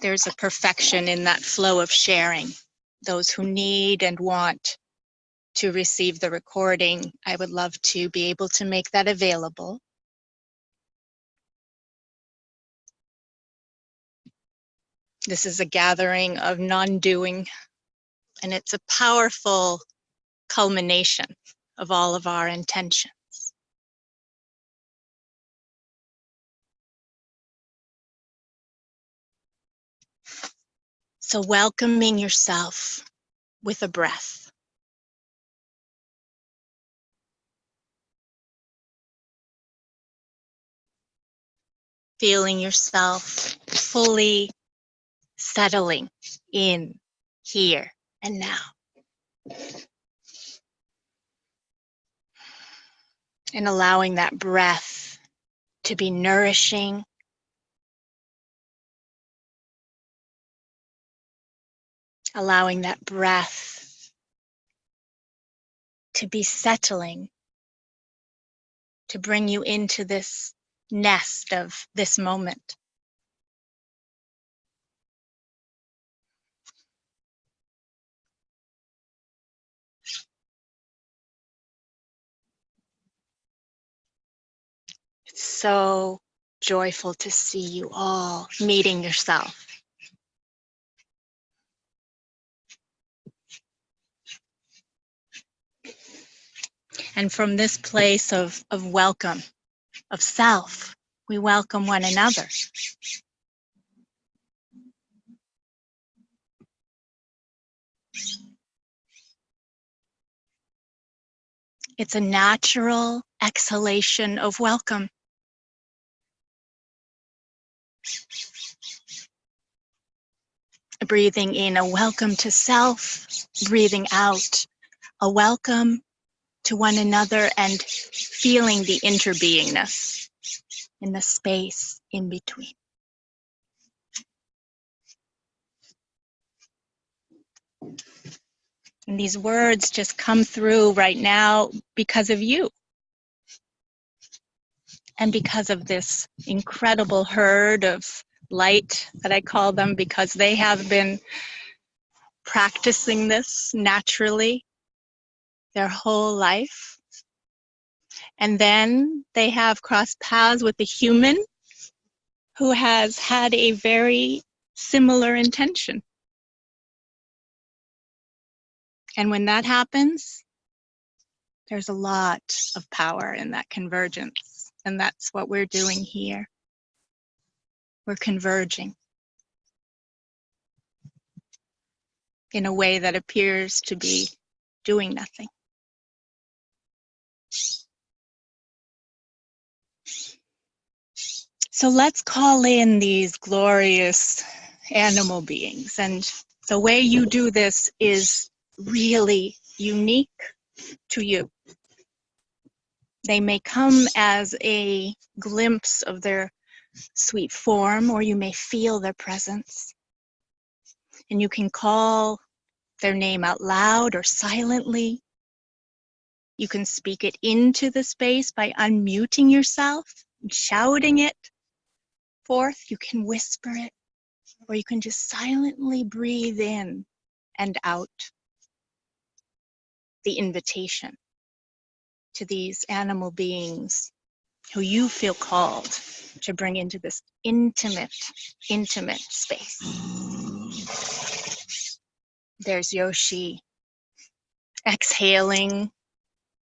There's a perfection in that flow of sharing. Those who need and want to receive the recording, I would love to be able to make that available. This is a gathering of non-doing, and it's a powerful culmination of all of our intentions. So welcoming yourself with a breath. Feeling yourself fully settling in here and now. And allowing that breath to be nourishing, allowing that breath to be settling, to bring you into this nest of this moment. It's so joyful to see you all meeting yourself. And from this place of welcome, of self, we welcome one another. It's a natural exhalation of welcome. Breathing in a welcome to self, breathing out a welcome to one another, and feeling the interbeingness in the space in between. And these words just come through right now because of you. And because of this incredible herd of light that I call them, because they have been practicing this naturally their whole life. And then they have crossed paths with a human who has had a very similar intention. And when that happens, there's a lot of power in that convergence. And that's what we're doing here. We're converging in a way that appears to be doing nothing. So let's call in these glorious animal beings. And the way you do this is really unique to you. They may come as a glimpse of their sweet form, or you may feel their presence. And you can call their name out loud or silently. You can speak it into the space by unmuting yourself and shouting it forth. You can whisper it, or you can just silently breathe in and out the invitation to these animal beings who you feel called to bring into this intimate space. There's Yoshi, exhaling,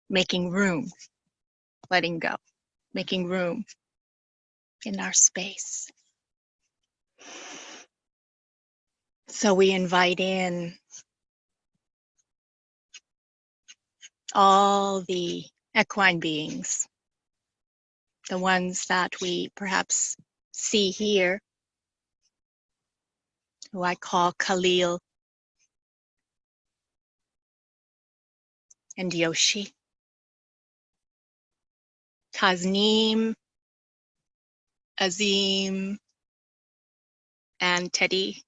making room, letting go, making room in our space. So we invite in all the equine beings, the ones that we perhaps see here, who I call Khalil and Yoshi, Tasneem, Azim, and Teddy,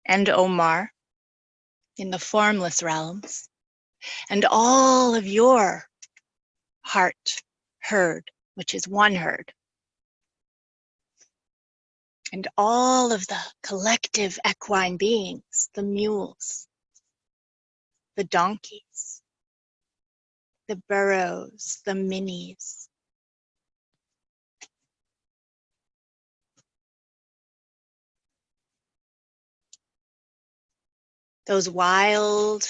and Omar in the formless realms, and all of your heart herd, which is one herd, And all of the collective equine beings, the mules, the donkeys, the burros, the minis, those wild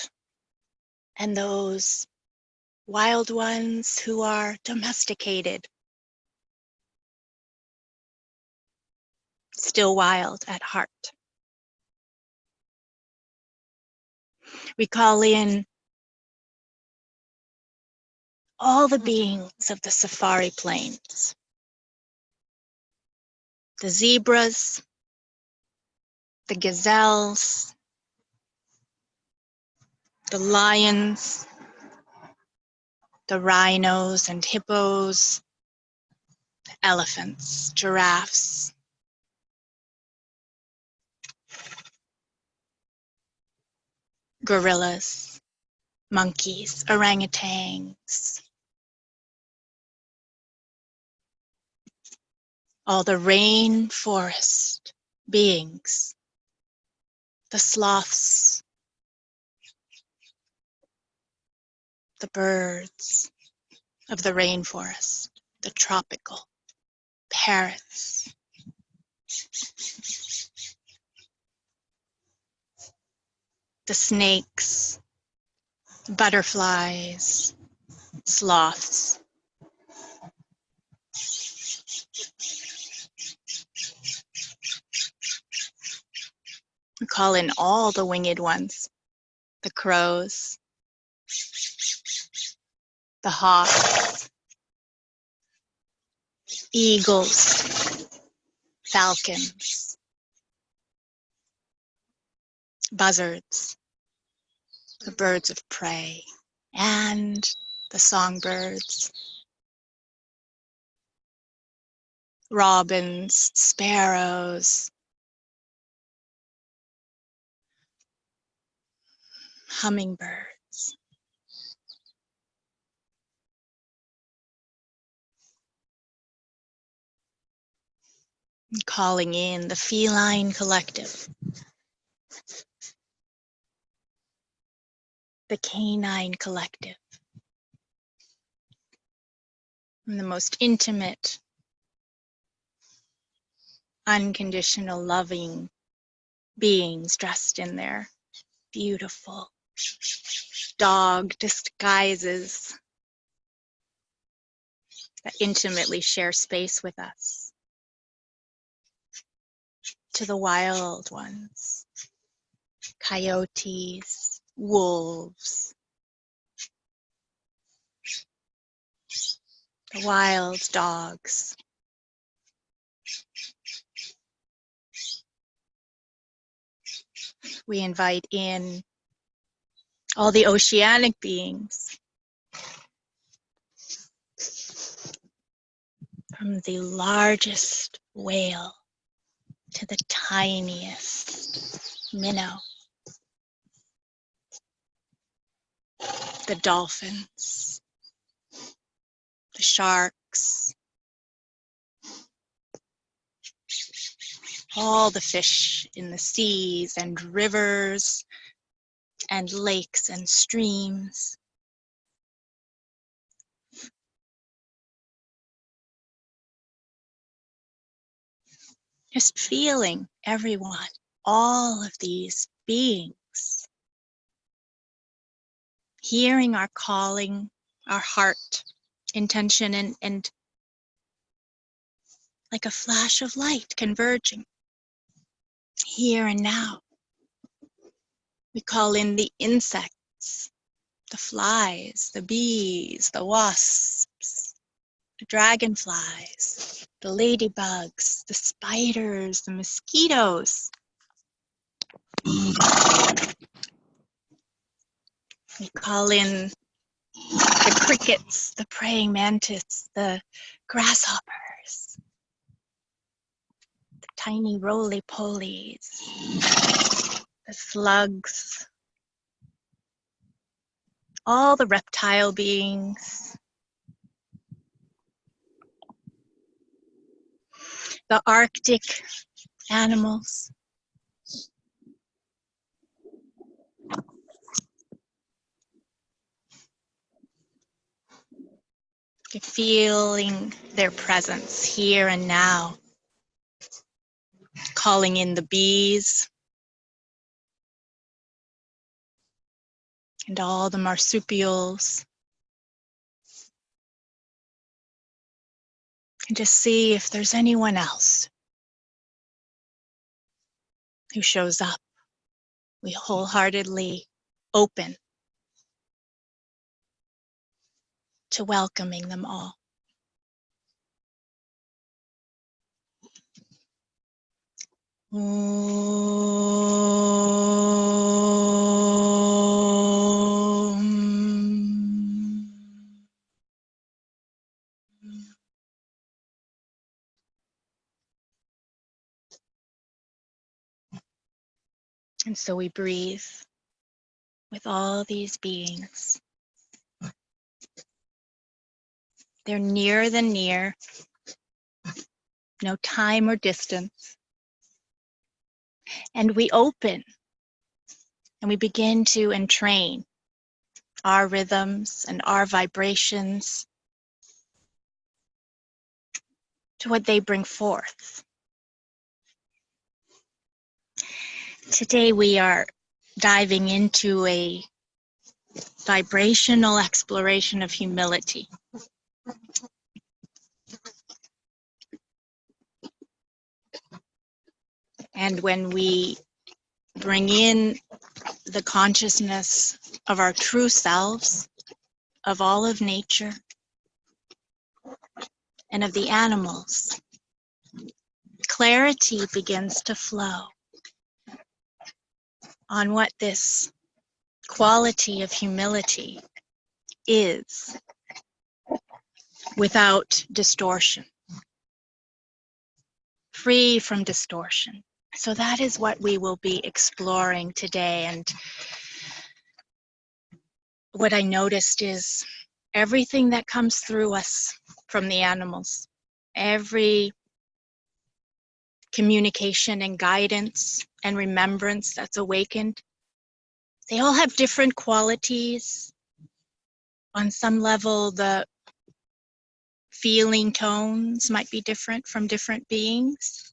and those wild ones who are domesticated, still wild at heart. We call in all the beings of the safari plains, the zebras, the gazelles, the lions, the rhinos and hippos, elephants, giraffes, gorillas, monkeys, orangutans, all the rainforest beings, the sloths, the birds of the rainforest, the tropical parrots, the snakes, butterflies, sloths. We call in all the winged ones, the crows, the hawks, eagles, falcons, buzzards, the birds of prey, and the songbirds, robins, sparrows, hummingbirds. And calling in the feline collective, the canine collective, and the most intimate, unconditional, loving beings dressed in their beautiful dog disguises that intimately share space with us, to the wild ones, coyotes, wolves, the wild dogs, we invite in all the oceanic beings, from the largest whale to the tiniest minnow, the dolphins, the sharks, all the fish in the seas and rivers and lakes and streams. Just feeling everyone, all of these beings, hearing our calling, our heart intention, and like a flash of light converging here and now. We call in the insects, the flies, the bees, the wasps, the dragonflies, the ladybugs, the spiders, the mosquitoes. We call in the crickets, the praying mantis, the grasshoppers, the tiny roly-polies, the slugs, all the reptile beings, the Arctic animals. You're feeling their presence here and now, calling in the bees and all the marsupials. And just see if there's anyone else who shows up. We wholeheartedly open to welcoming them all. And so we breathe with all these beings. They're nearer than near, no time or distance. And we open and we begin to entrain our rhythms and our vibrations to what they bring forth. Today we are diving into a vibrational exploration of humility. And when we bring in the consciousness of our true selves, of all of nature, and of the animals, clarity begins to flow on what this quality of humility is without distortion, free from distortion. So that is what we will be exploring today. And what I noticed is everything that comes through us from the animals, every communication and guidance and remembrance that's awakened, they all have different qualities. On some level, the feeling tones might be different from different beings.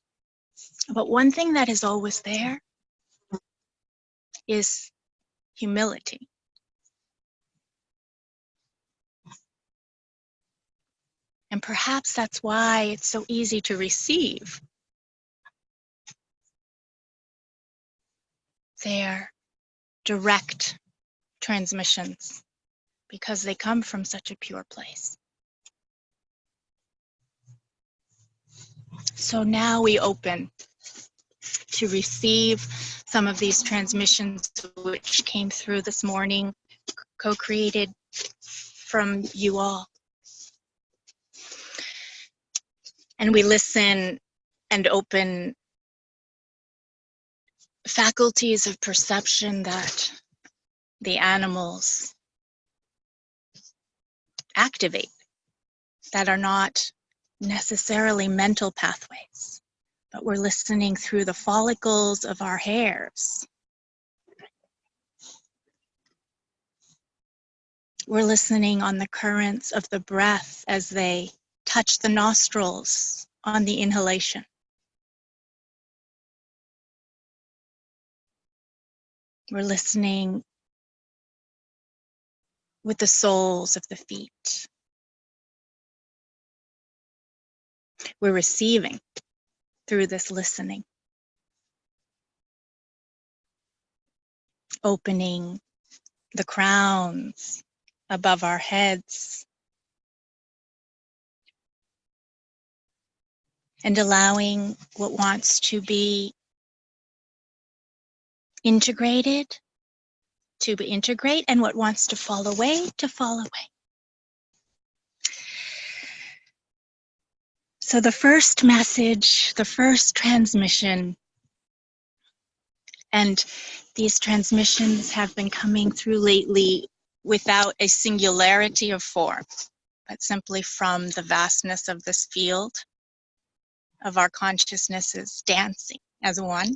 But one thing that is always there is humility. And perhaps that's why it's so easy to receive their direct transmissions, because they come from such a pure place. So now we open to receive some of these transmissions which came through this morning, co-created from you all. And we listen and open faculties of perception that the animals activate, that are not necessarily mental pathways, but we're listening through the follicles of our hairs. We're listening on the currents of the breath as they touch the nostrils on the inhalation. We're listening with the soles of the feet. We're receiving through this listening, opening the crowns above our heads and allowing what wants to be integrated to integrate, and what wants to fall away to fall away. So the first message, the first transmission, and these transmissions have been coming through lately without a singularity of form, but simply from the vastness of this field of our consciousnesses dancing as one.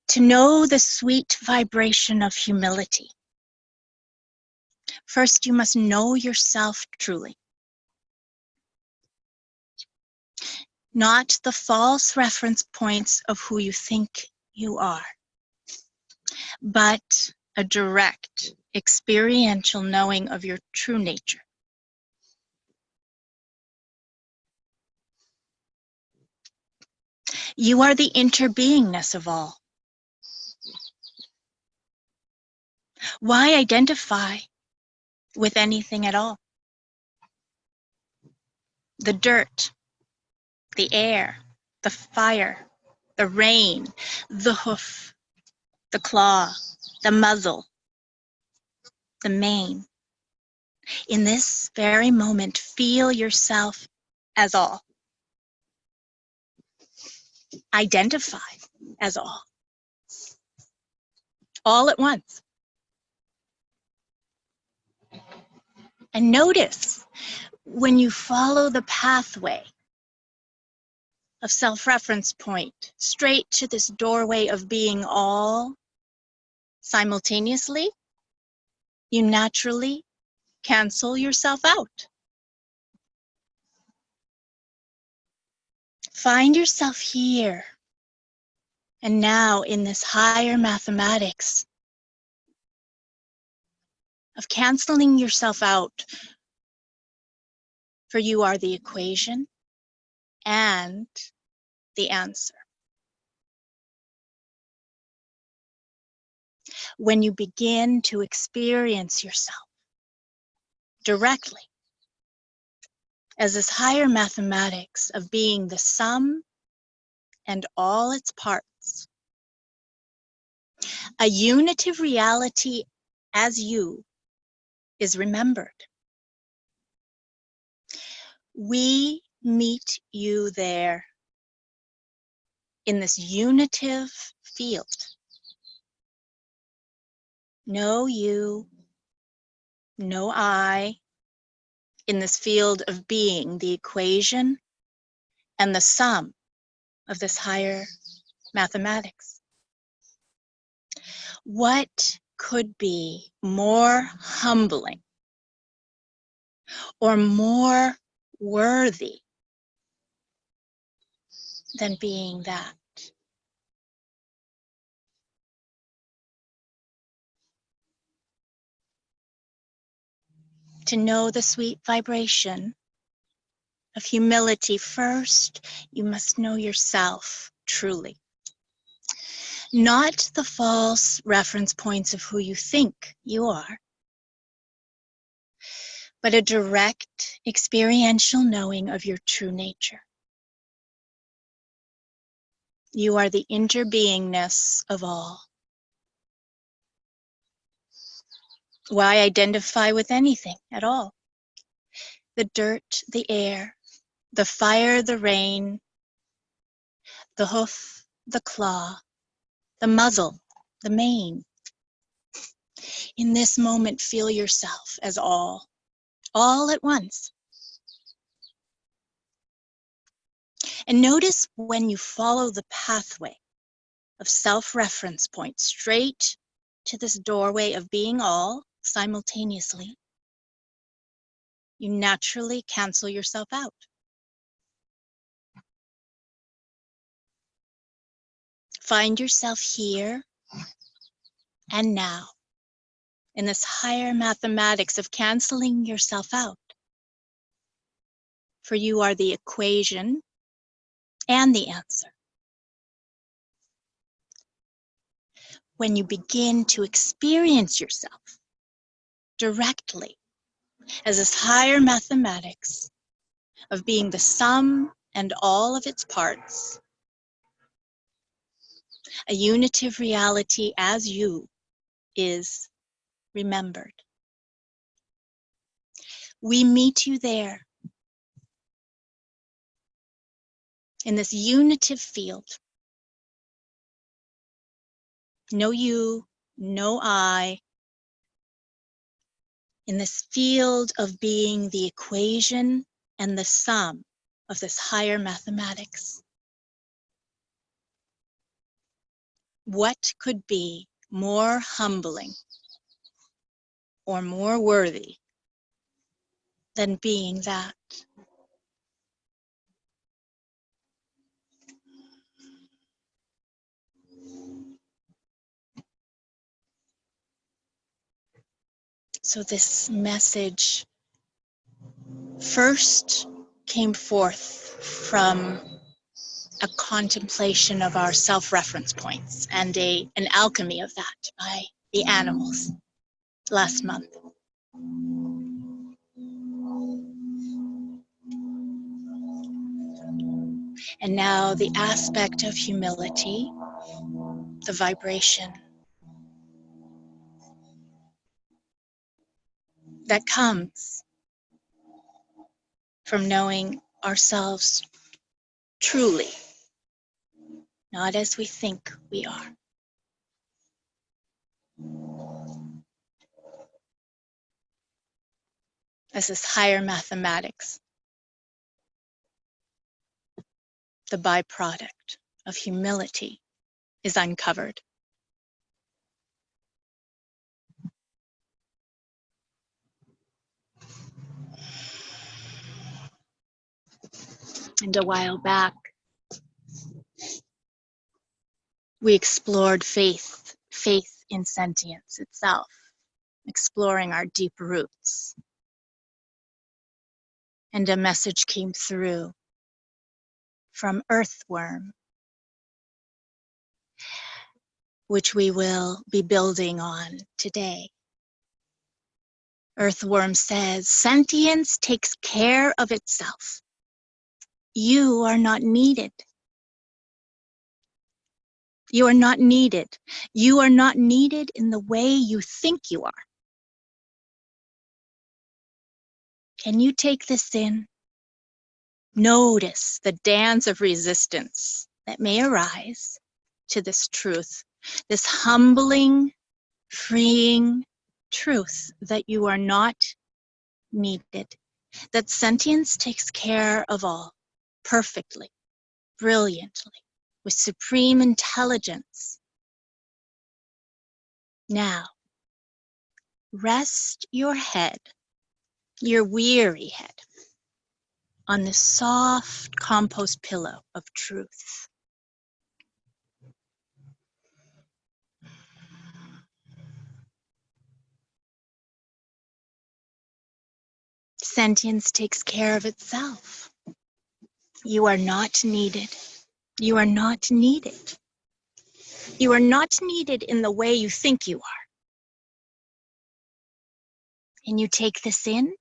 To know the sweet vibration of humility, first you must know yourself truly. Not the false reference points of who you think you are, but a direct, experiential knowing of your true nature. You are the interbeingness of all. Why identify with anything at all? The dirt, the air, the fire, the rain, the hoof, the claw, the muzzle, the mane. In this very moment, feel yourself as all. Identify as all at once. And notice when you follow the pathway of self-reference point straight to this doorway of being all simultaneously, you naturally cancel yourself out. Find yourself here and now in this higher mathematics of canceling yourself out, for you are the equation and the answer. When you begin to experience yourself directly as this higher mathematics of being the sum and all its parts, a unitive reality as you is remembered. We meet you there in this unitive field. No you, no I, in this field of being the equation and the sum of this higher mathematics. What could be more humbling or more worthy than being that? To know the sweet vibration of humility, first you must know yourself truly. Not the false reference points of who you think you are, but a direct experiential knowing of your true nature. You are the interbeingness of all. Why identify with anything at all? The dirt, the air, the fire, the rain, the hoof, the claw, the muzzle, the mane. In this moment, feel yourself as all at once. And notice when you follow the pathway of self-reference point straight to this doorway of being all simultaneously, you naturally cancel yourself out. Find yourself here and now in this higher mathematics of canceling yourself out. For you are the equation and the answer. When you begin to experience yourself directly as this higher mathematics of being the sum and all of its parts, a unitive reality as you is remembered. We meet you there in this unitive field. No you, no I, in this field of being the equation and the sum of this higher mathematics. What could be more humbling or more worthy than being that? So this message first came forth from a contemplation of our self-reference points and an alchemy of that by the animals last month. And now the aspect of humility, the vibration that comes from knowing ourselves truly, not as we think we are. As this higher mathematics, the byproduct of humility, is uncovered. And a while back, we explored faith in sentience itself, exploring our deep roots. And a message came through from Earthworm, which we will be building on today. Earthworm says, sentience takes care of itself. You are not needed. You are not needed. You are not needed in the way you think you are. Can you take this in? Notice the dance of resistance that may arise to this truth, this humbling, freeing truth that you are not needed, that sentience takes care of all perfectly, brilliantly, with supreme intelligence. Now, rest your head, your weary head, on the soft compost pillow of truth. Sentience takes care of itself. You are not needed. You are not needed. You are not needed in the way you think you are. And you take this in?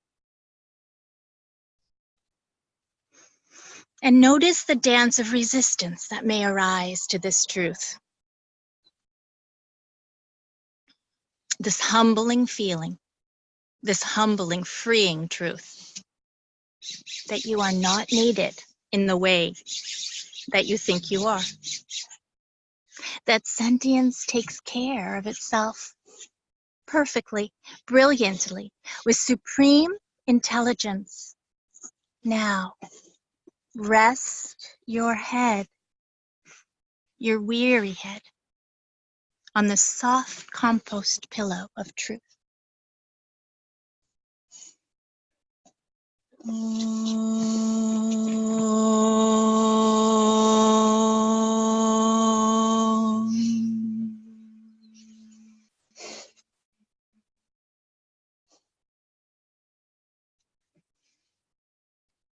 And notice the dance of resistance that may arise to this truth. This humbling feeling, this humbling, freeing truth that you are not needed in the way that you think you are. That sentience takes care of itself perfectly, brilliantly, with supreme intelligence. Now, rest your head, your weary head, on the soft compost pillow of truth.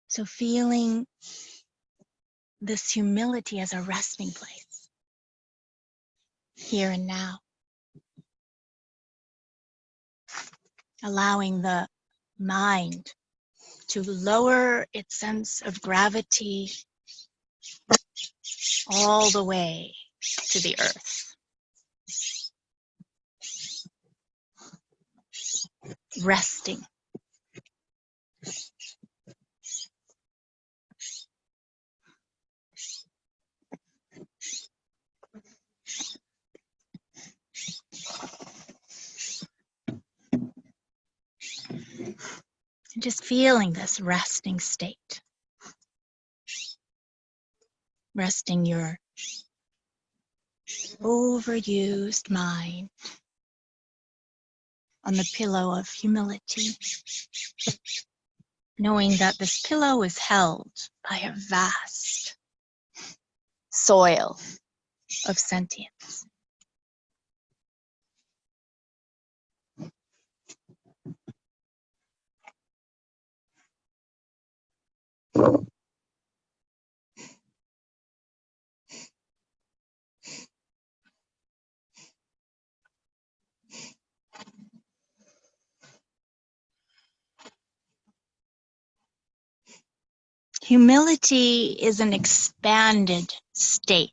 So feeling this humility as a resting place, here and now. Allowing the mind to lower its sense of gravity all the way to the earth. Resting. And just feeling this resting state. resting your overused mind on the pillow of humility, knowing that this pillow is held by a vast soil of sentience. Humility is an expanded state.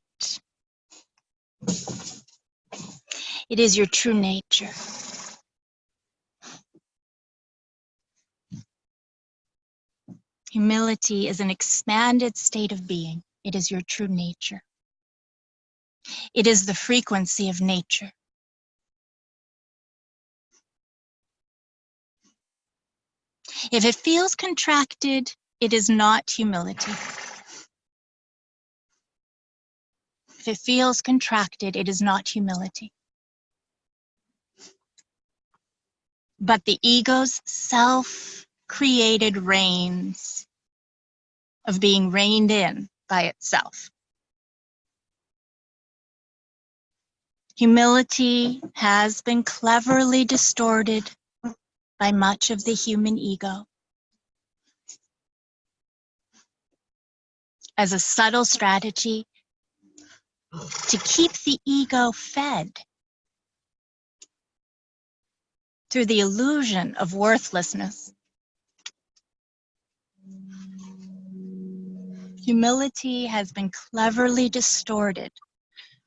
It is your true nature. Humility is an expanded state of being. It is your true nature. It is the frequency of nature. If it feels contracted, it is not humility. If it feels contracted, it is not humility. But the ego's self-created reins of being reined in by itself. Humility has been cleverly distorted by much of the human ego as a subtle strategy to keep the ego fed through the illusion of worthlessness. Humility has been cleverly distorted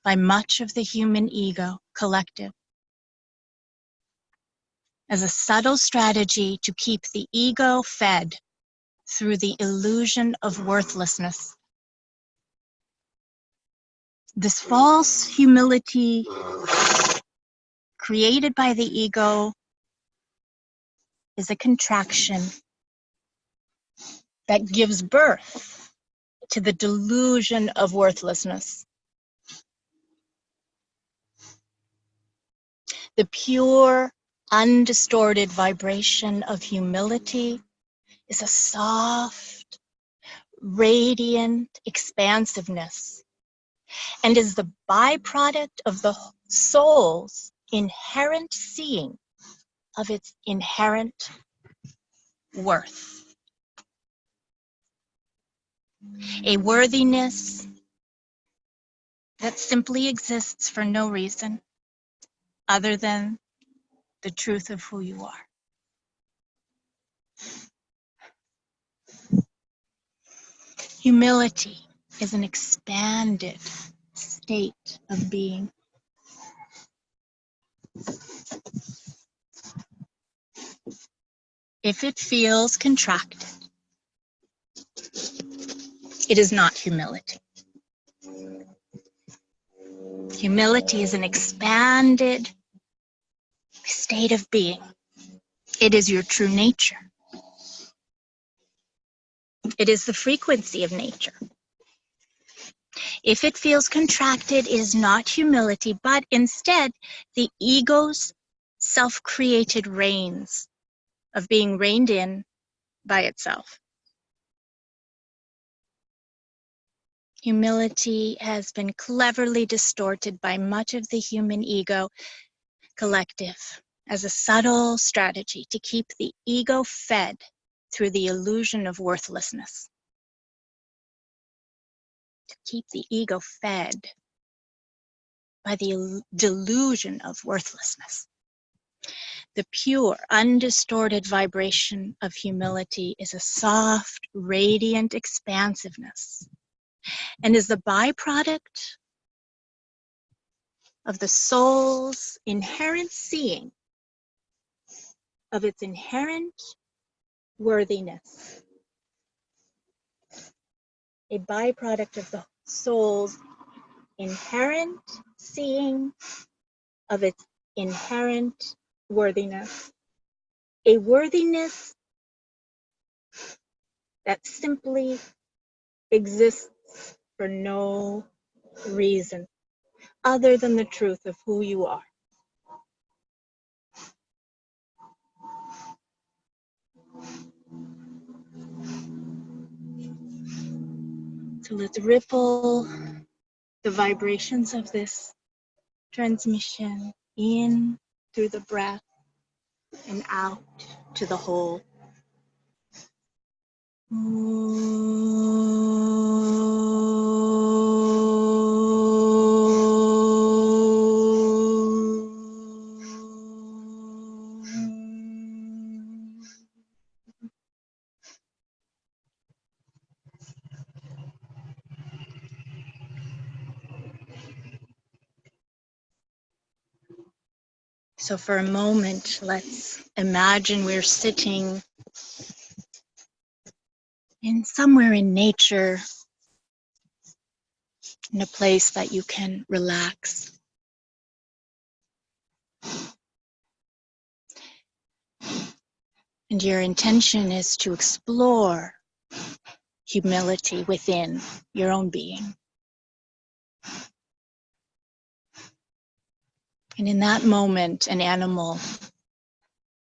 by much of the human ego collective as a subtle strategy to keep the ego fed through the illusion of worthlessness. This false humility created by the ego is a contraction that gives birth to the delusion of worthlessness. The pure, undistorted vibration of humility is a soft, radiant expansiveness and is the byproduct of the soul's inherent seeing of its inherent worth. A worthiness that simply exists for no reason other than the truth of who you are. Humility is an expanded state of being. If it feels contracted, it is not humility. Humility is an expanded state of being. It is your true nature. It is the frequency of nature. If it feels contracted, it is not humility, but instead the ego's self-created reins of being reined in by itself. Humility has been cleverly distorted by much of the human ego collective as a subtle strategy to keep the ego fed through the illusion of worthlessness. To keep the ego fed by the delusion of worthlessness. The pure, undistorted vibration of humility is a soft, radiant expansiveness and is the byproduct of the soul's inherent seeing of its inherent worthiness. A byproduct of the soul's inherent seeing of its inherent worthiness. A worthiness that simply exists for no reason other than the truth of who you are. So let's ripple the vibrations of this transmission in through the breath and out to the whole. So for a moment, let's imagine we're sitting in somewhere in nature, in a place that you can relax. And your intention is to explore humility within your own being. And in that moment, an animal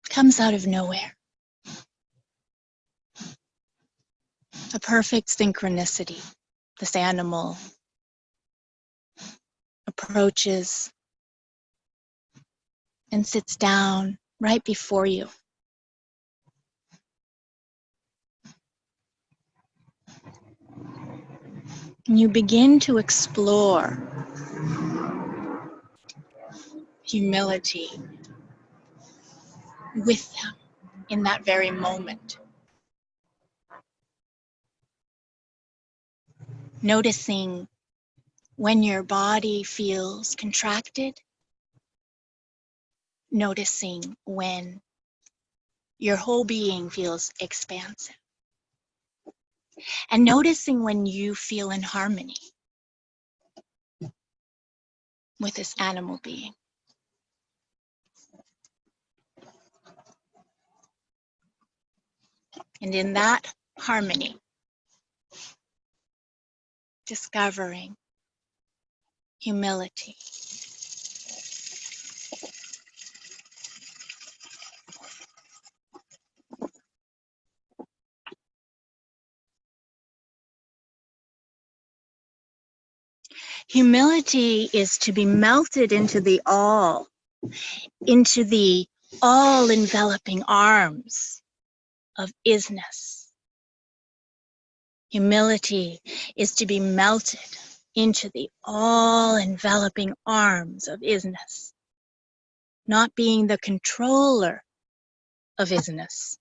comes out of nowhere. A perfect synchronicity. This animal approaches and sits down right before you. And you begin to explore humility with them in that very moment. Noticing when your body feels contracted, noticing when your whole being feels expansive, and noticing when you feel in harmony with this animal being. And in that harmony, discovering humility. Humility is to be melted into the all-enveloping arms of isness. Humility is to be melted into the all-enveloping arms of isness, not being the controller of isness,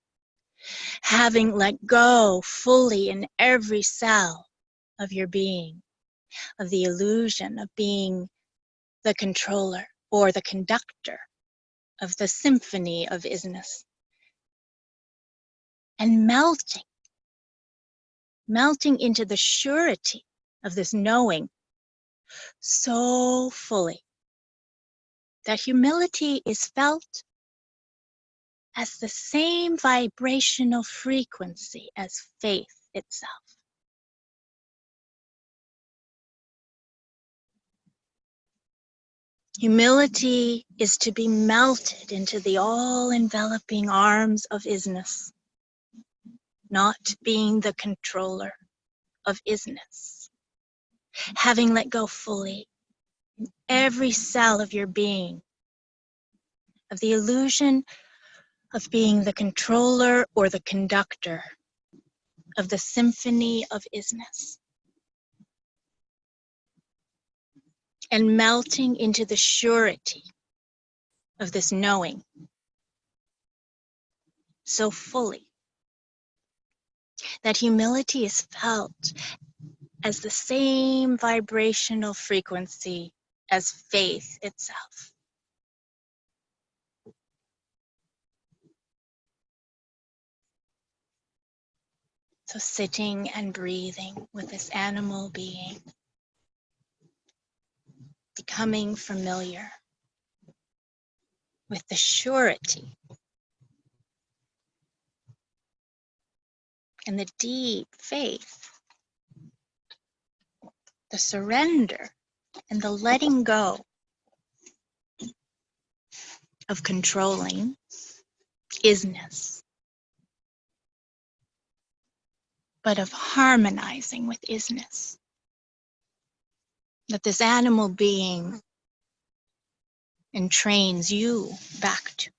having let go fully in every cell of your being, of the illusion of being the controller or the conductor of the symphony of isness, and melting into the surety of this knowing so fully that humility is felt as the same vibrational frequency as faith itself. Humility is to be melted into the all-enveloping arms of isness, not being the controller of isness, having let go fully in every cell of your being of the illusion of being the controller or the conductor of the symphony of isness, and melting into the surety of this knowing so fully that humility is felt as the same vibrational frequency as faith itself. So sitting and breathing with this animal being, becoming familiar with the surety and the deep faith the surrender and the letting go of controlling isness, but of harmonizing with isness. That this animal being entrains you back to.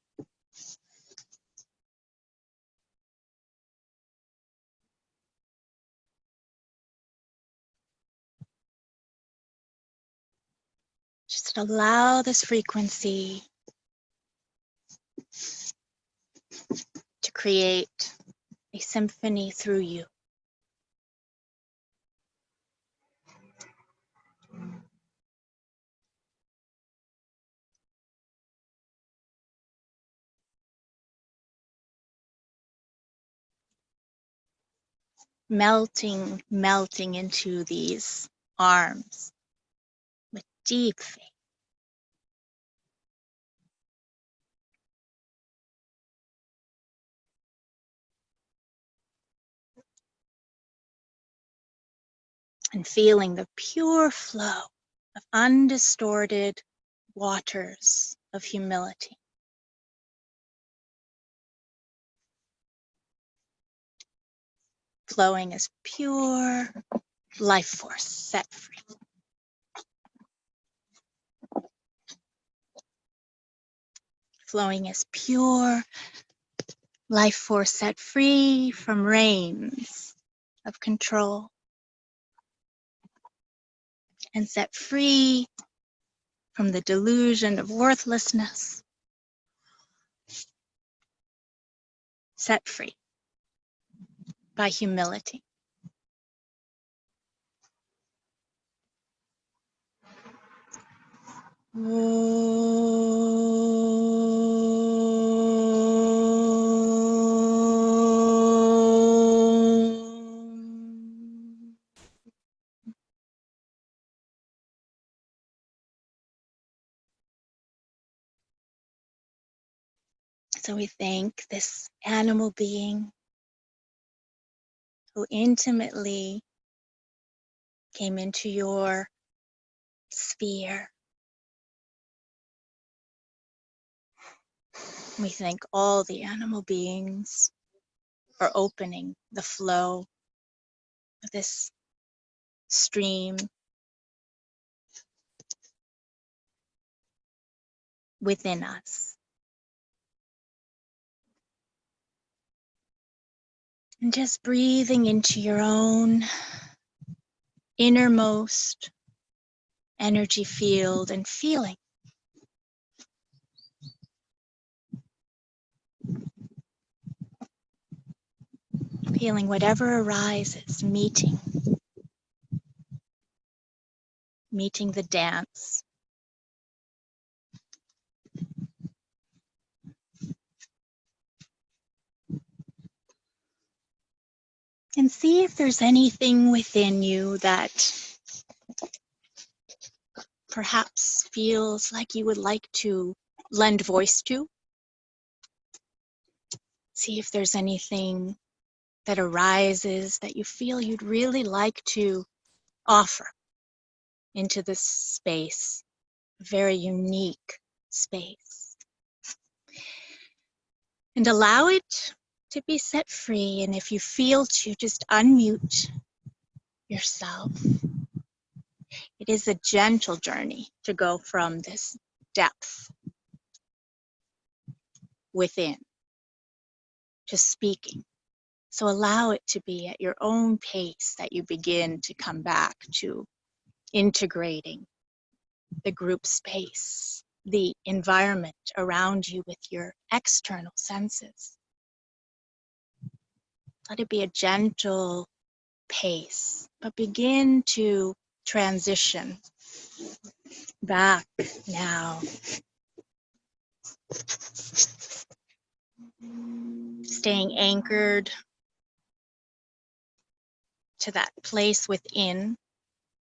Just allow this frequency to create a symphony through you. Melting into these arms with deep faith. And feeling the pure flow of undistorted waters of humility. Flowing as pure life force set free. Flowing as pure life force set free from reins of control. And set free from the delusion of worthlessness. Set free by humility. So we thank this animal being who intimately came into your sphere. We thank all the animal beings for opening the flow of this stream within us. And just breathing into your own innermost energy field and feeling. Feeling whatever arises, meeting the dance. And see if there's anything within you that perhaps feels like you would like to lend voice to. See if there's anything that arises that you feel you'd really like to offer into this space, a very unique space. And allow it to be set free. And if you feel to, just unmute yourself. It is a gentle journey to go from this depth within to speaking. So allow it to be at your own pace that you begin to come back to integrating the group space, the environment around you with your external senses. Let it be a gentle pace, but begin to transition back now. Staying anchored to that place within,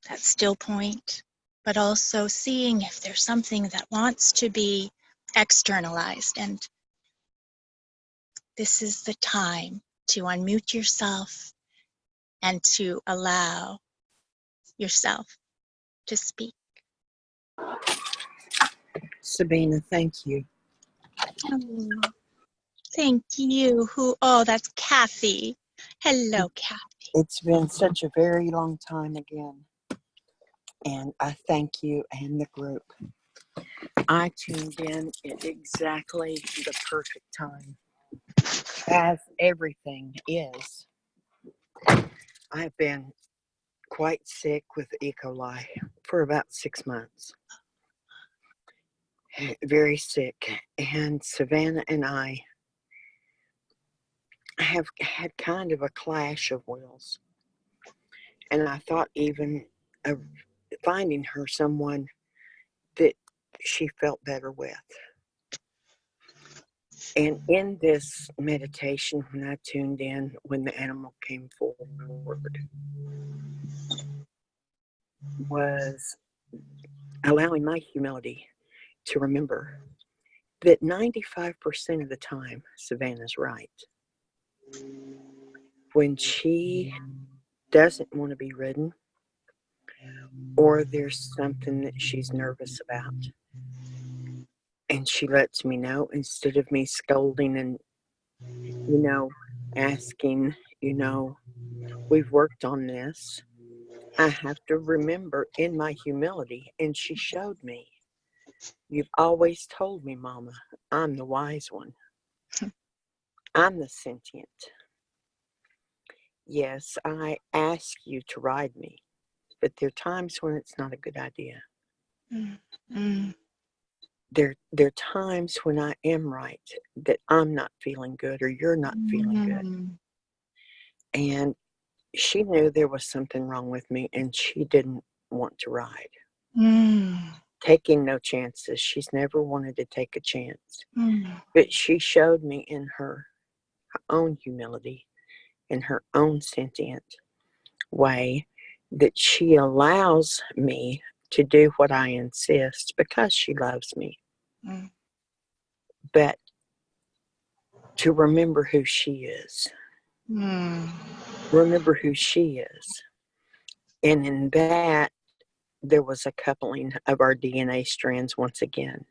that still point, but also seeing if there's something that wants to be externalized. And this is the time to unmute yourself and to allow yourself to speak. Sabina, thank you. Oh, thank you. Oh, that's Kathy. Hello, Kathy. It's been such a very long time again. And I thank you and the group. I tuned in at exactly the perfect time, as everything is. I've been quite sick with E. coli for about 6 months. Very sick. And Savannah and I have had kind of a clash of wills. And I thought even of finding her someone that she felt better with. And in this meditation, when I tuned in, when the animal came forward, was allowing my humility to remember that 95% of the time, Savannah's right. When she doesn't want to be ridden, or there's something that she's nervous about, and she lets me know instead of me scolding and, asking, we've worked on this. I have to remember in my humility, and she showed me, you've always told me, Mama, I'm the wise one. I'm the sentient. Yes, I ask you to ride me, but there are times when it's not a good idea. Mm-hmm. There are times when I am right, that I'm not feeling good or you're not feeling good. And she knew there was something wrong with me, and she didn't want to ride. Taking no chances. She's never wanted to take a chance. But she showed me in her own humility, in her own sentient way, that she allows me to do what I insist because she loves me. But to remember who she is. Remember who she is. And in that, there was a coupling of our DNA strands once again.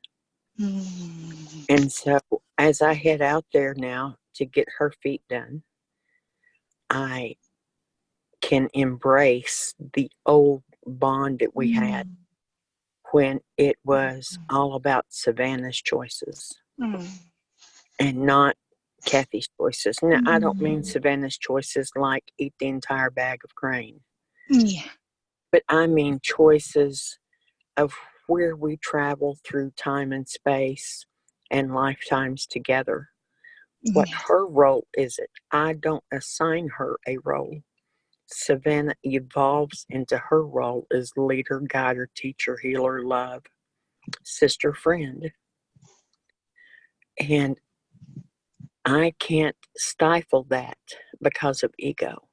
And so as I head out there now to get her feet done, I can embrace the old bond that we had when it was all about Savannah's choices and not Kathy's choices. Now, I don't mean Savannah's choices like eat the entire bag of grain. Yeah. But I mean choices of where we travel through time and space and lifetimes together. What her role is it? I don't assign her a role. Savannah evolves into her role as leader, guider, teacher, healer, love, sister, friend. And I can't stifle that because of ego.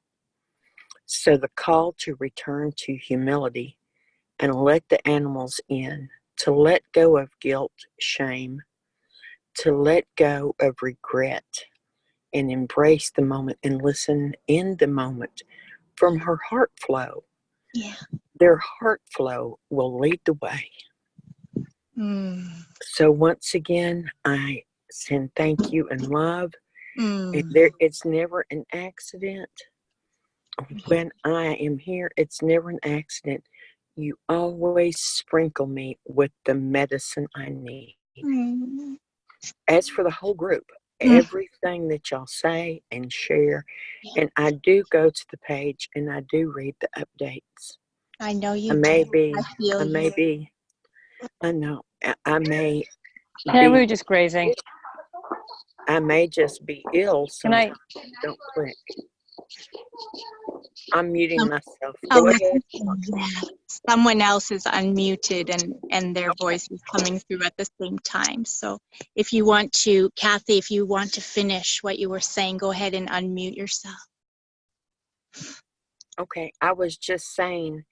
So the call to return to humility and let the animals in, to let go of guilt, shame, to let go of regret, and embrace the moment and listen in the moment from her heart flow. Yeah. Their heart flow will lead the way. So once again, I send thank you and love. And it's never an accident. When I am here, it's never an accident. You always sprinkle me with the medicine I need. As for the whole group, everything that y'all say and share, and I do go to the page and I do read the updates. I know you I may do. be, I feel I may you. be, I know, I may Yeah, we be, were just grazing. I may just be ill sometimes. Don't click. I'm muting myself. Go ahead. Someone else is unmuted and their voice is coming through at the same time. So if you want to, Kathy, if you want to finish what you were saying, go ahead and unmute yourself. Okay, I was just saying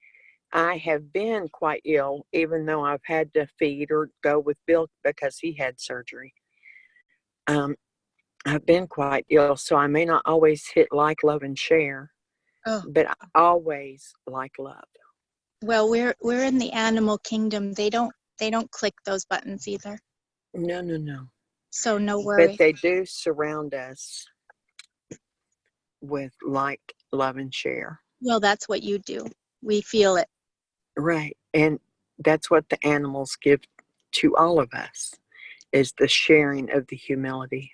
I have been quite ill, even though I've had to feed or go with Bill because he had surgery. I've been quite ill, so I may not always hit like, love, and share, but I always like love. Well, we're in the animal kingdom. They don't click those buttons either. No, no, no. So no But worry. they do surround us with like, love, and share. Well, that's what you do. We feel it. Right. And that's what the animals give to all of us, is the sharing of the humility,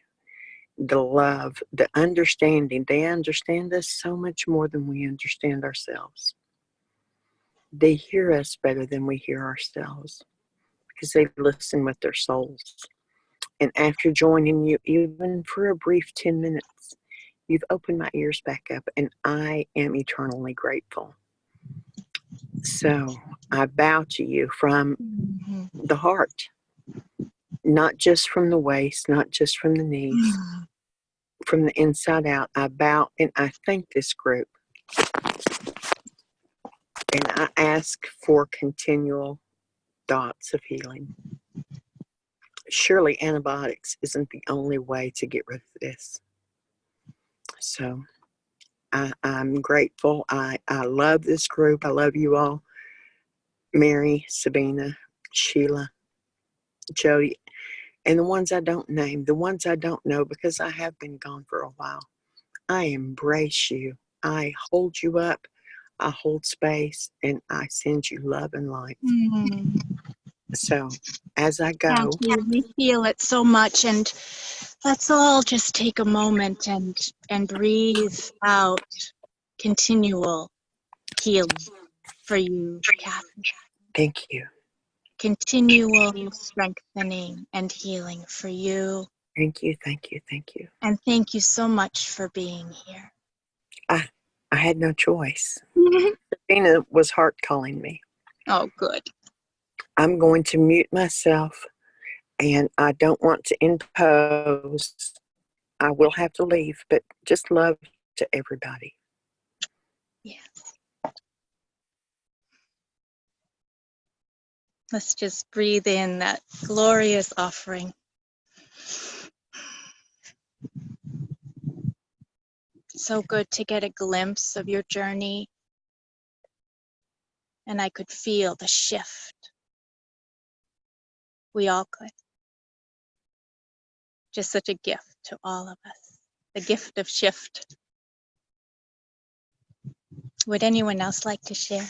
the love, the understanding. They understand us so much more than we understand ourselves. They hear us better than we hear ourselves because they listen with their souls. And after joining you, even for a brief 10 minutes, you've opened my ears back up, and I am eternally grateful. So I bow to you from the heart, not just from the waist, not just from the knees, from the inside out. I bow and I thank this group. And I ask for continual thoughts of healing. Surely antibiotics isn't the only way to get rid of this. So I'm grateful. I love this group. I love you all. Mary, Sabina, Sheila, Jody, and the ones I don't name, the ones I don't know, because I have been gone for a while. I embrace you. I hold you up. I hold space, and I send you love and light. So as I go, Thank you. We feel it so much, and let's all just take a moment and breathe out continual healing for you, Kathy. thank you. Continual strengthening and healing for you. Thank you, thank you, thank you. And thank you so much for being here. I had no choice. Sabina was heart calling me. Oh, good. I'm going to mute myself, and I don't want to impose. I will have to leave, but just love to everybody. Yes. Let's just breathe in that glorious offering. So good to get a glimpse of your journey. And I could feel the shift. We all could. Just such a gift to all of us. The gift of shift. Would anyone else like to share?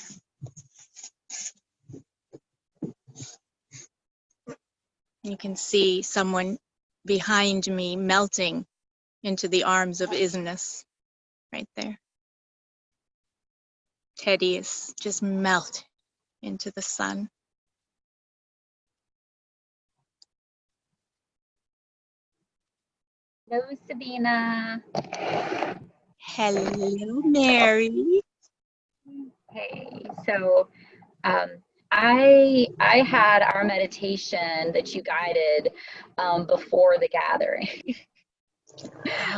You can see someone behind me melting into the arms of isness right there. Teddy is just melting into the sun. Hello, Sabina. Hello, Mary. Hey, so I had our meditation that you guided before the gathering,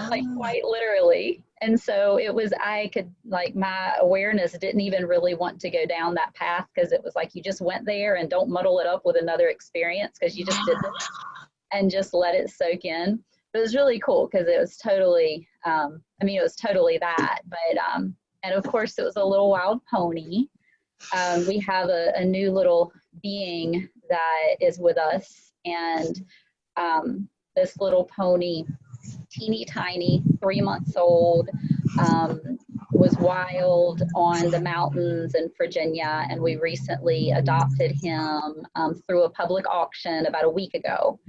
like quite literally. And so it was, I could, like, my awareness didn't even really want to go down that path, because it was like you just went there and don't muddle it up with another experience, because you just did this and just let it soak in. But it was really cool because it was totally, it was totally that. But, and of course, it was a little wild pony. We have a new little being that is with us. And this little pony, teeny tiny, 3 months old, was wild on the mountains in Virginia. And we recently adopted him through a public auction about a week ago.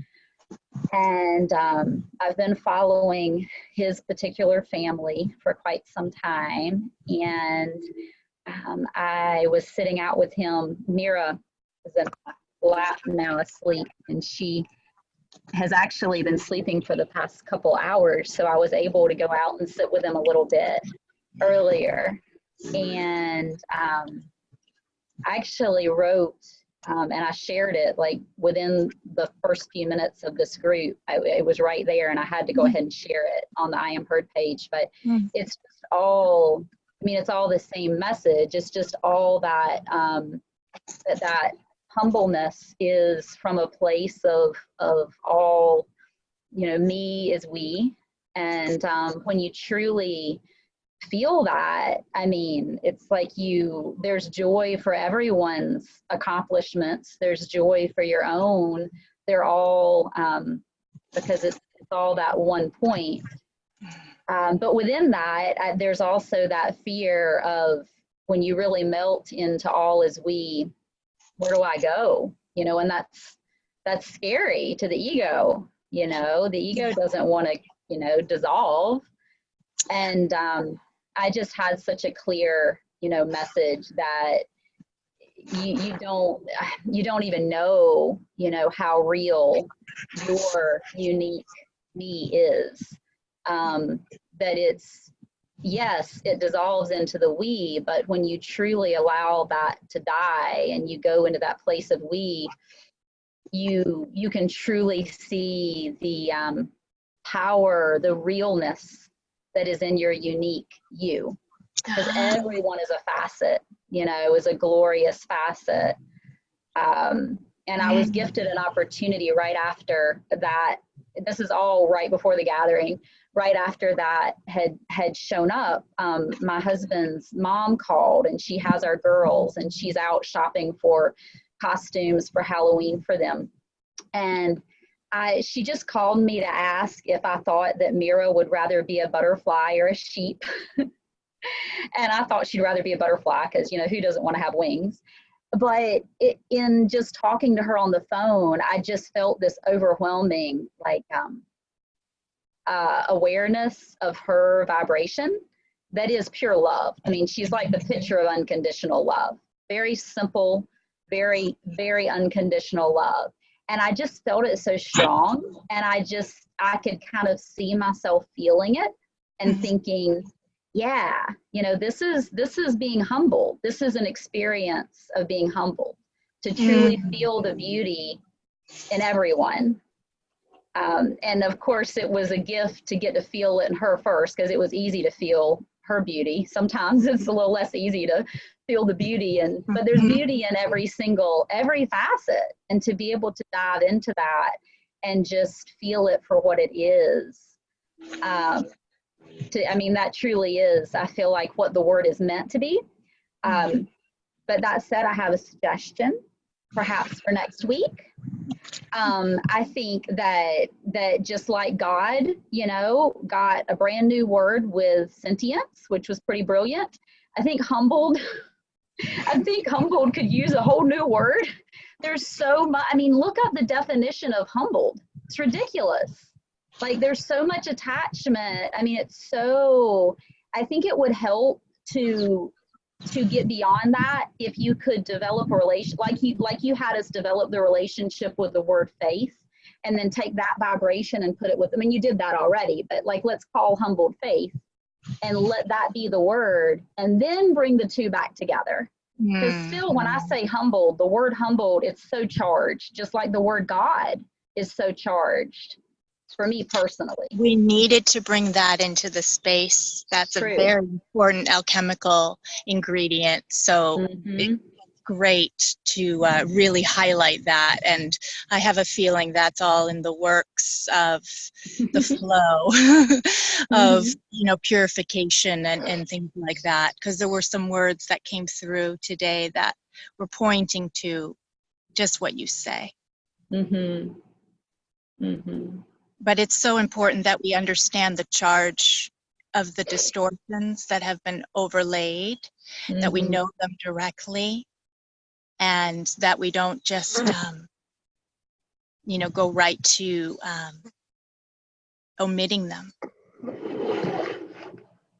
And I've been following his particular family for quite some time. And I was sitting out with him. Mira is in my lap now asleep, and she has actually been sleeping for the past couple hours. So I was able to go out and sit with him a little bit earlier. And I actually wrote, and I shared it like within the first few minutes of this group. It was right there, and I had to go ahead and share it on the I Am Heard page. But it's just all, it's all the same message. It's just all that that humbleness is from a place of all, me is we. And when you truly feel that, I mean, it's like there's joy for everyone's accomplishments. There's joy for your own. They're all, because it's all that one point. But within that, there's also that fear of when you really melt into all is we, where do I go? You know, and that's scary to the ego. You know, the ego doesn't want to, you know, dissolve. And I just had such a clear, you know, message that you don't even know, you know, how real your unique me is. That it's, yes, it dissolves into the we, but when you truly allow that to die and you go into that place of we, you can truly see the power, the realness that is in your unique you. Because everyone is a facet, you know, is a glorious facet. And I was gifted an opportunity right after that. This is all right before the gathering. Right after that had shown up, my husband's mom called, and she has our girls, and she's out shopping for costumes for Halloween for them. And she just called me to ask if I thought that Mira would rather be a butterfly or a sheep. And I thought she'd rather be a butterfly because, you know, who doesn't want to have wings? But in just talking to her on the phone, I just felt this overwhelming, like, awareness of her vibration that is pure love. I mean, she's like the picture of unconditional love. Very simple, very, very unconditional love. And I just felt it so strong. And I could kind of see myself feeling it and thinking, yeah, you know, this is being humbled. This is an experience of being humbled, to truly feel the beauty in everyone. And of course, it was a gift to get to feel it in her first, because it was easy to feel her beauty. Sometimes it's a little less easy to feel the beauty, but there's beauty in every facet. And to be able to dive into that and just feel it for what it is. I mean, that truly is, I feel like, what the word is meant to be. But that said, I have a suggestion, perhaps for next week. I think that just like God, you know, got a brand new word with sentience, which was pretty brilliant. I think humbled could use a whole new word. There's so much, I mean, look up the definition of humbled. It's ridiculous. Like, there's so much attachment. I mean, I think it would help to get beyond that if you could develop a relation, like you had us develop the relationship with the word faith, and then take that vibration and put it with, I mean, you did that already, but like, let's call humbled faith and let that be the word, and then bring the two back together. Because still, when I say humbled, the word humbled, it's so charged, just like the word God is so charged. For me personally, we needed to bring that into the space. That's a very important alchemical ingredient. So it's great to really highlight that. And I have a feeling that's all in the works of the flow of, you know, purification and things like that. Because there were some words that came through today that were pointing to just what you say. But it's so important that we understand the charge of the distortions that have been overlaid, that we know them directly, and that we don't just, you know, go right to omitting them.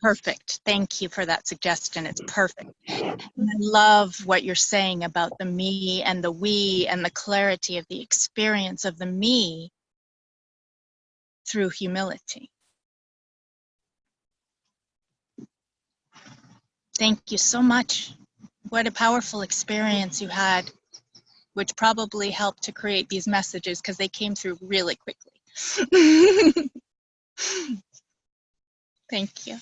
Perfect. Thank you for that suggestion. It's perfect. And I love what you're saying about the me and the we and the clarity of the experience of the me through humility. Thank you so much. What a powerful experience you had, which probably helped to create these messages because they came through really quickly. Thank you.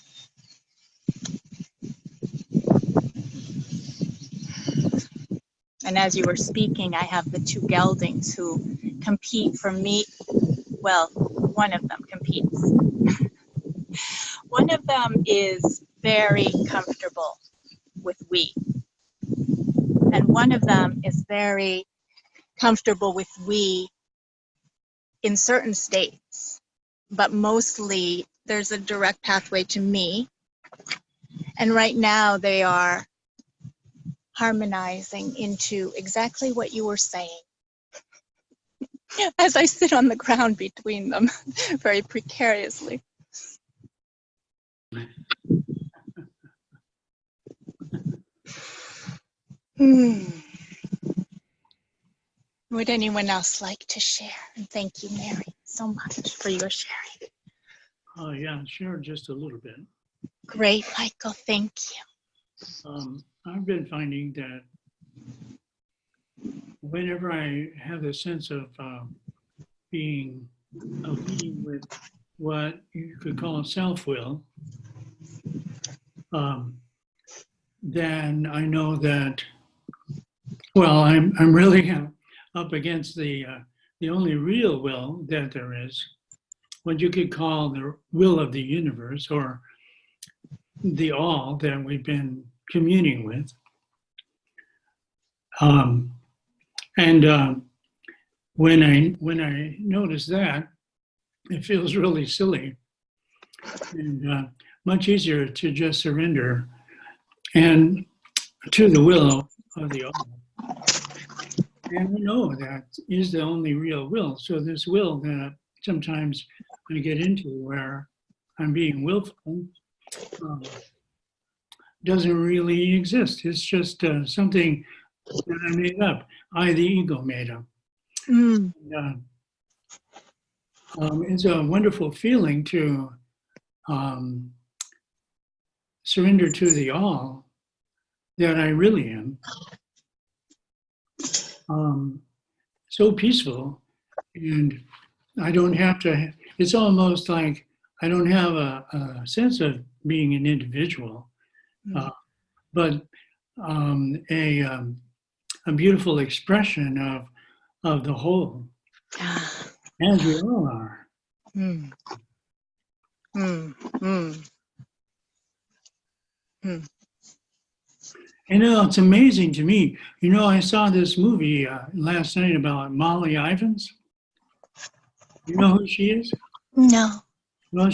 And as you were speaking, I have the two geldings who compete for me. Well, one of them competes. One of them is very comfortable with we. And one of them is very comfortable with we in certain states, but mostly there's a direct pathway to me. And right now they are harmonizing into exactly what you were saying. As I sit on the ground between them, very precariously. Would anyone else like to share? And thank you, Mary, so much for your sharing. Oh, yeah, sure, just a little bit. Great, Michael, thank you. I've been finding that whenever I have a sense of being with what you could call self-will, then I know that, well, I'm really up against the only real will that there is, what you could call the will of the universe, or the all that we've been communing with. When I notice that, it feels really silly and much easier to just surrender and to the will of the all. And we know that is the only real will. So this will that sometimes I get into where I'm being willful doesn't really exist. It's just something that I made up. I, the ego, made up. It's a wonderful feeling to surrender to the all that I really am. So peaceful, and I don't have to, it's almost like I don't have a sense of being an individual, but a beautiful expression of the whole, as we all are. You know, it's amazing to me. You know, I saw this movie last night about Molly Ivins. You know who she is? No. Well,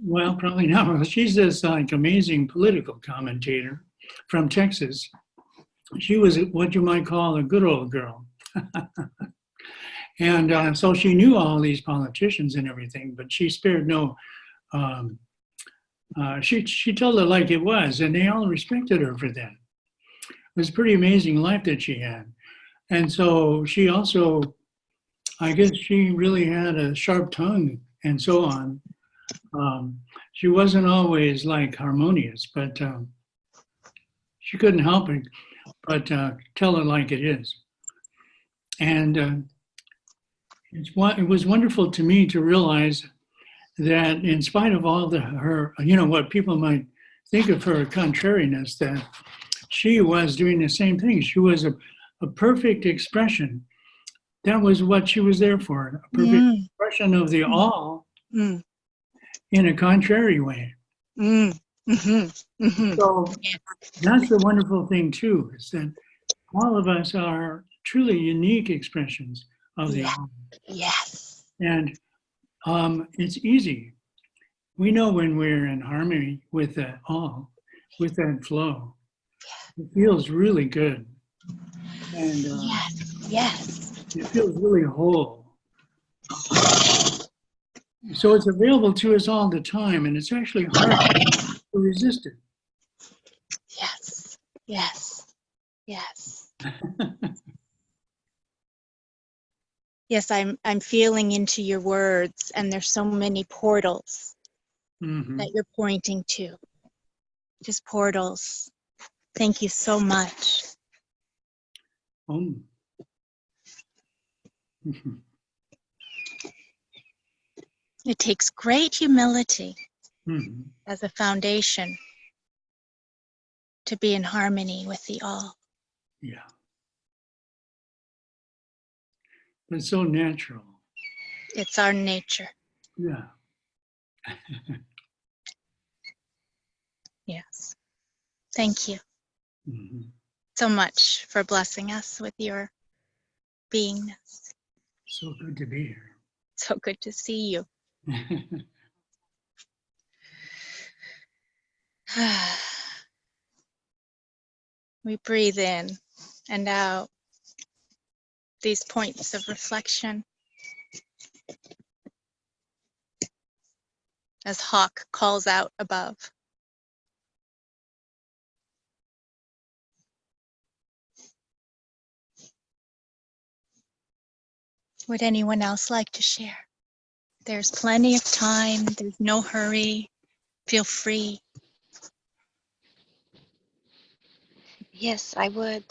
well, probably not. She's this like amazing political commentator from Texas. She was what you might call a good old girl. And so she knew all these politicians and everything, but she spared no, she told it like it was, and they all respected her for that. It was a pretty amazing life that she had. And so she also, I guess she really had a sharp tongue and so on. She wasn't always like harmonious, but she couldn't help it but tell it like it is. And it was wonderful to me to realize that in spite of all her, you know, what people might think of her contrariness, that she was doing the same thing. She was a perfect expression. That was what she was there for, a perfect expression of the all in a contrary way. So that's the wonderful thing too, is that all of us are truly unique expressions of the all. Yes. And it's easy. We know when we're in harmony with that all, with that flow. It feels really good. And yes. it feels really whole. So it's available to us all the time, and it's actually hard to resist it. Yes. Yes. Yes. Yes, I'm feeling into your words, and there's so many portals that you're pointing to. Just portals. Thank you so much. It takes great humility as a foundation to be in harmony with the all. Yeah. But it's so natural. It's our nature. Yeah. Yes. Thank you Mhm. so much for blessing us with your beingness. So good to be here. So good to see you. We breathe in and out these points of reflection as Hawk calls out above. Would anyone else like to share? There's plenty of time. There's no hurry. Feel free. Yes, I would.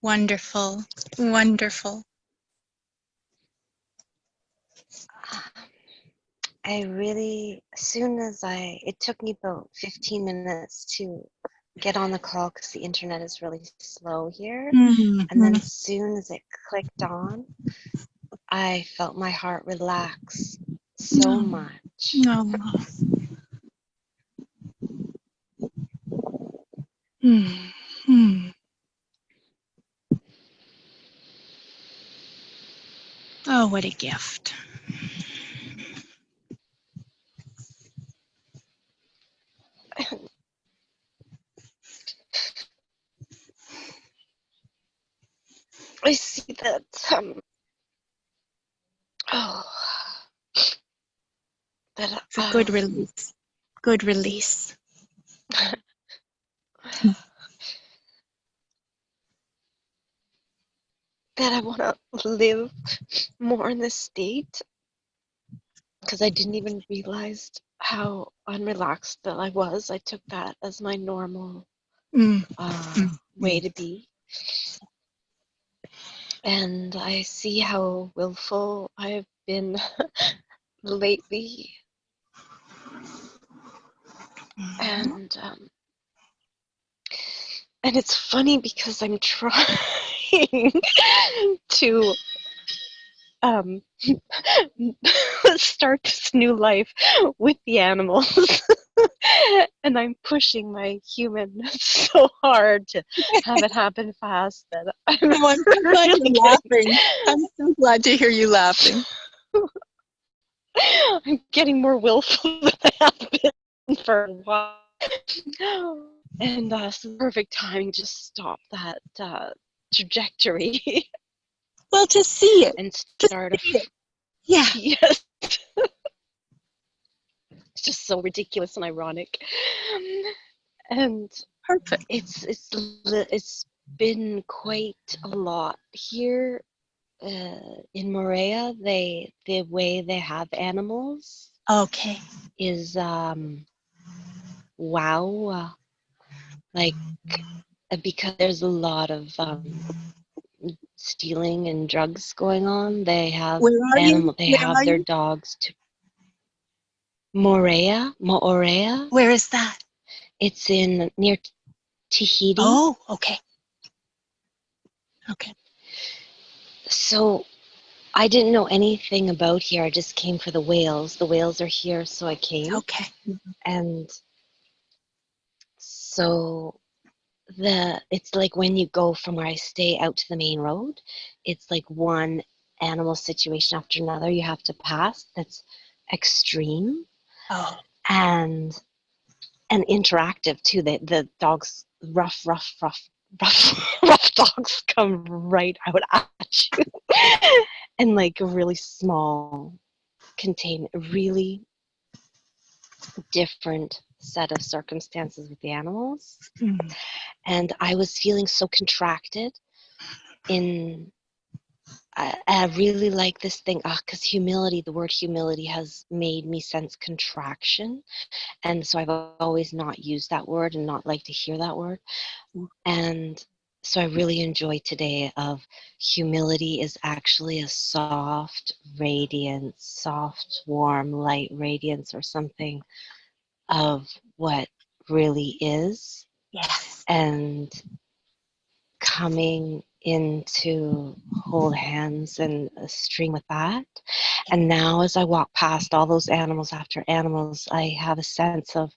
Wonderful. Wonderful. I really, as soon as it took me about 15 minutes to get on the call because the internet is really slow here. And then as soon as it clicked on, I felt my heart relax so much. No. Hmm. Hmm. Oh, what a gift. I see that, oh, that, It's a good release. Good release. that I want to live more in this state because I didn't even realize how unrelaxed that I was. I took that as my normal Mm. way to be. And I see how willful I've been lately. And it's funny because I'm trying to start this new life with the animals. And I'm pushing my humanness so hard to have it happen fast that I'm Oh, I'm so glad you're laughing. I'm so glad to hear you laughing. I'm getting more willful than I have been for a while. And some perfect timing to stop that trajectory Well, to see it. and start Yeah. yes. It's just so ridiculous and ironic. And Perfect. it's been quite a lot here in Morea. The way they have animals Okay. is wow, like because there's a lot of stealing and drugs going on. They have Where are you? They Where have are their you? dogs to Moorea. Where is that? It's in near Tahiti. Oh, okay. Okay. So I didn't know anything about here. I just came for the whales. The whales are here, so I came. Okay. And so it's like when you go from where I stay out to the main road, it's like one animal situation after another you have to pass that's extreme. Oh. And interactive too. The dogs, rough dogs come right out at you, and like a really small containment, really different set of circumstances with the animals. Mm. And I was feeling so contracted in. I really like this thing because humility, the word humility has made me sense contraction. And so I've always not used that word and not like to hear that word. And so I really enjoy today of humility is actually a soft radiance, soft, warm, light radiance or something of what really is. Yes. And coming into hold hands and a stream with that. And now as I walk past all those animals after animals, I have a sense of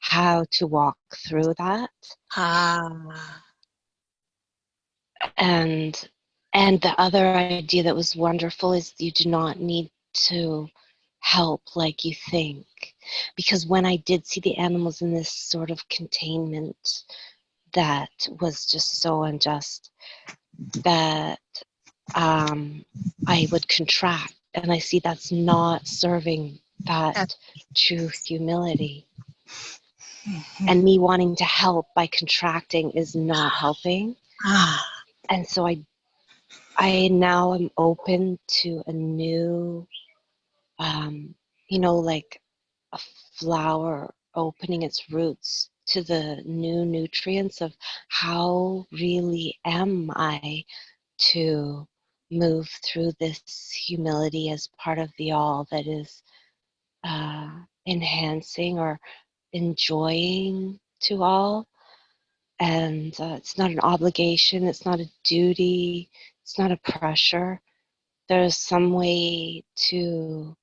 how to walk through that. Ah. And the other idea that was wonderful is you do not need to help like you think. Because when I did see the animals in this sort of containment that was just so unjust, that I would contract. And I see that's not serving that true humility. Mm-hmm. And me wanting to help by contracting is not helping. Ah. And so I now am open to a new, like a flower opening its roots to the new nutrients of how really am I to move through this humility as part of the all that is enhancing or enjoying to all. And it's not an obligation, it's not a duty, it's not a pressure. There's some way to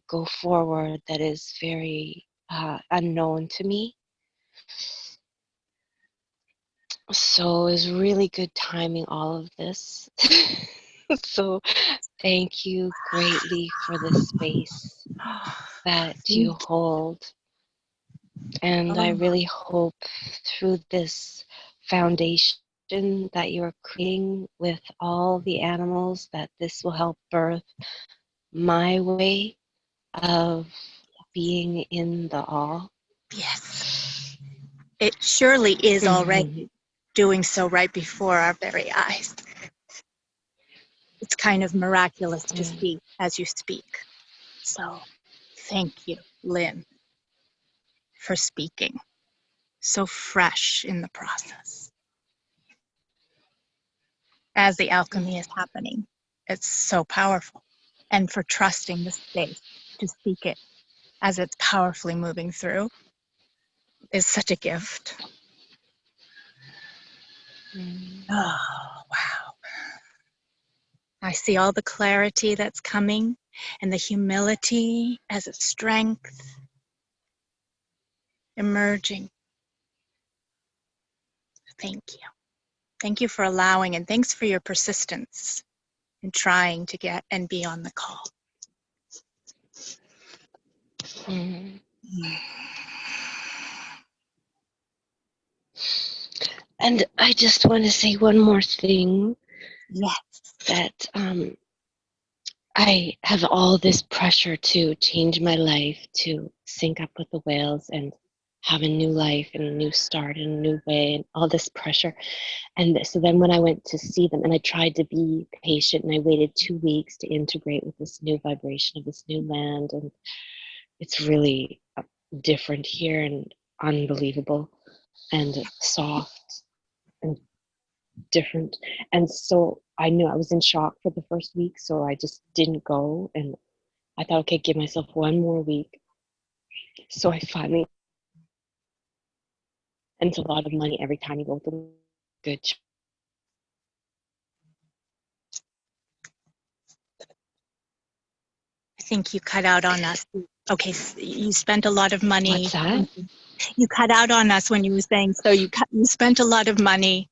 go forward that is very unknown to me. So it's really good timing, all of this. So thank you greatly for the space that you hold. And I really hope through this foundation that you're creating with all the animals that this will help birth my way of being in the all. Yes. It surely is already doing so right before our very eyes. It's kind of miraculous to see as you speak. So thank you, Lynn, for speaking. So fresh in the process. As the alchemy is happening, it's so powerful. And for trusting the space to speak it as it's powerfully moving through is such a gift. Oh, wow. I see all the clarity that's coming and the humility as a strength emerging. Thank you. Thank you for allowing, and thanks for your persistence in trying to get and be on the call. And I just want to say one more thing. Yes. That I have all this pressure to change my life, to sync up with the whales and have a new life and a new start in a new way, and all this pressure. And so then when I went to see them, and I tried to be patient, and I waited 2 weeks to integrate with this new vibration of this new land, and it's really different here and unbelievable and soft and different. And so I knew I was in shock for the first week, so I just didn't go. And I thought, okay, give myself one more week. So I finally, and it's a lot of money every time you go to good. I think you cut out on us. Okay, you spent a lot of money. What's that? You cut out on us when you were saying, so you spent a lot of money.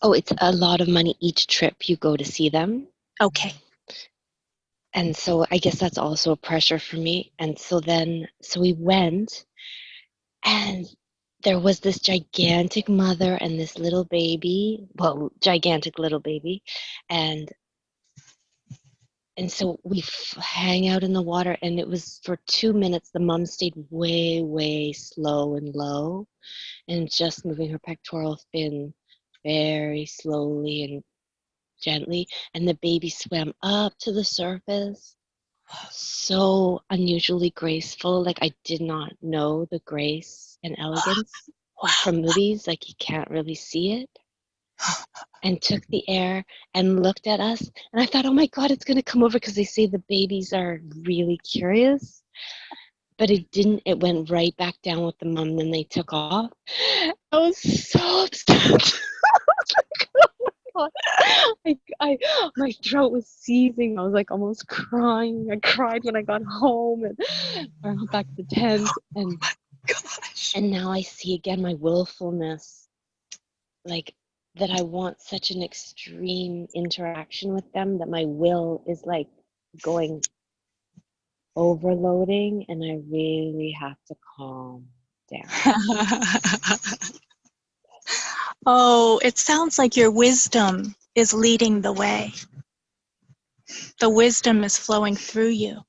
Oh, it's a lot of money each trip you go to see them. Okay. And so I guess that's also a pressure for me. And so we went, and there was this gigantic mother and this little baby, well, gigantic little baby. And so we hang out in the water, and it was for 2 minutes. The mom stayed way, way slow and low, and just moving her pectoral fin very slowly and gently. And the baby swam up to the surface, so unusually graceful. Like, I did not know the grace and elegance from movies. Like, you can't really see it. And took the air and looked at us. And I thought, oh my God, it's going to come over, because they say the babies are really curious. But it didn't. It went right back down with the mom, and then they took off. I was so upset. My throat was seizing. I was like almost crying. I cried when I got home and I went back to the tent, Gosh. and now I see again my willfulness, like that I want such an extreme interaction with them that my will is like going overloading, and I really have to calm down. Oh, it sounds like your wisdom is leading the way. The wisdom is flowing through you,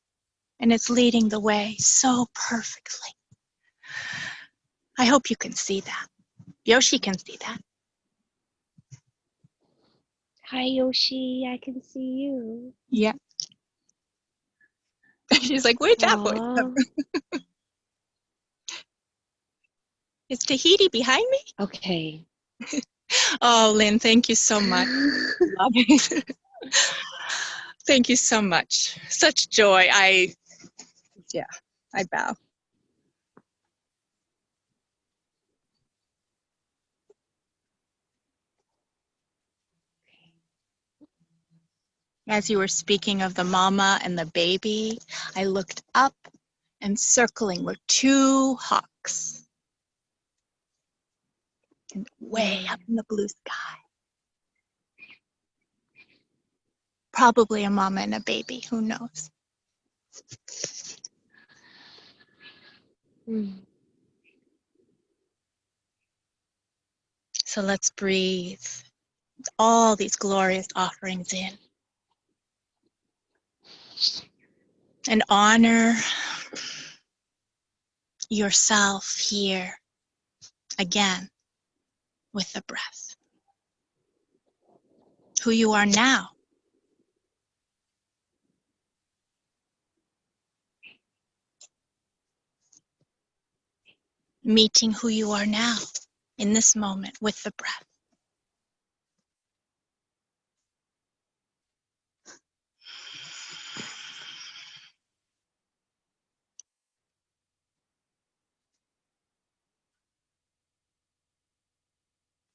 and it's leading the way so perfectly. I hope you can see that. Yoshi can see that. Hi, Yoshi, I can see you. Yeah. She's like, where'd that voice come Aww. from? Is Tahiti behind me? Okay. Oh, Lynn, thank you so much. Love it. Thank you so much. Such joy. I bow. As you were speaking of the mama and the baby, I looked up, and circling were two hawks, and way up in the blue sky. Probably a mama and a baby, who knows? So let's breathe all these glorious offerings in and honor yourself here again with the breath. Who you are now. Meeting who you are now in this moment with the breath.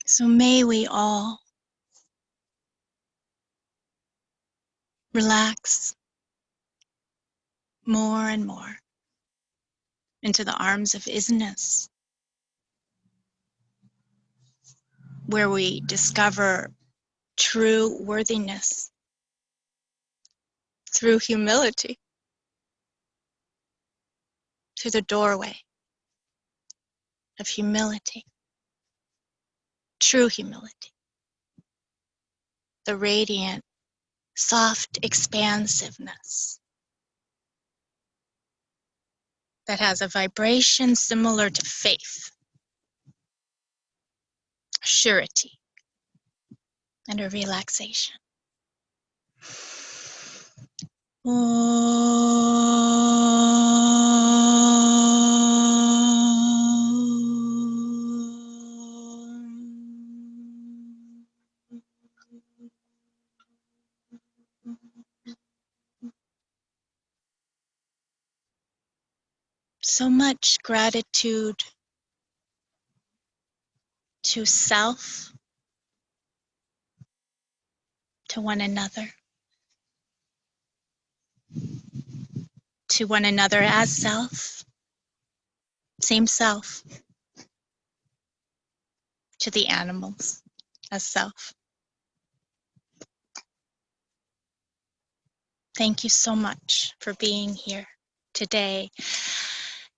So may we all relax more and more into the arms of isness, where we discover true worthiness through humility, through the doorway of humility, true humility, the radiant, soft expansiveness that has a vibration similar to faith, surety, and a relaxation. So much gratitude to self, to one another as self, same self, to the animals as self. Thank you so much for being here today.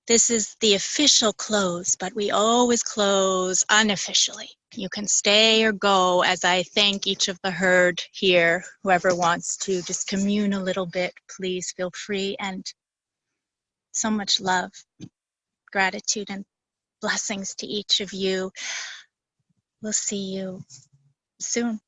This is the official close, but we always close unofficially. You can stay or go as I thank each of the herd here. Whoever wants to just commune a little bit, please feel free. And so much love, gratitude, and blessings to each of you. We'll see you soon.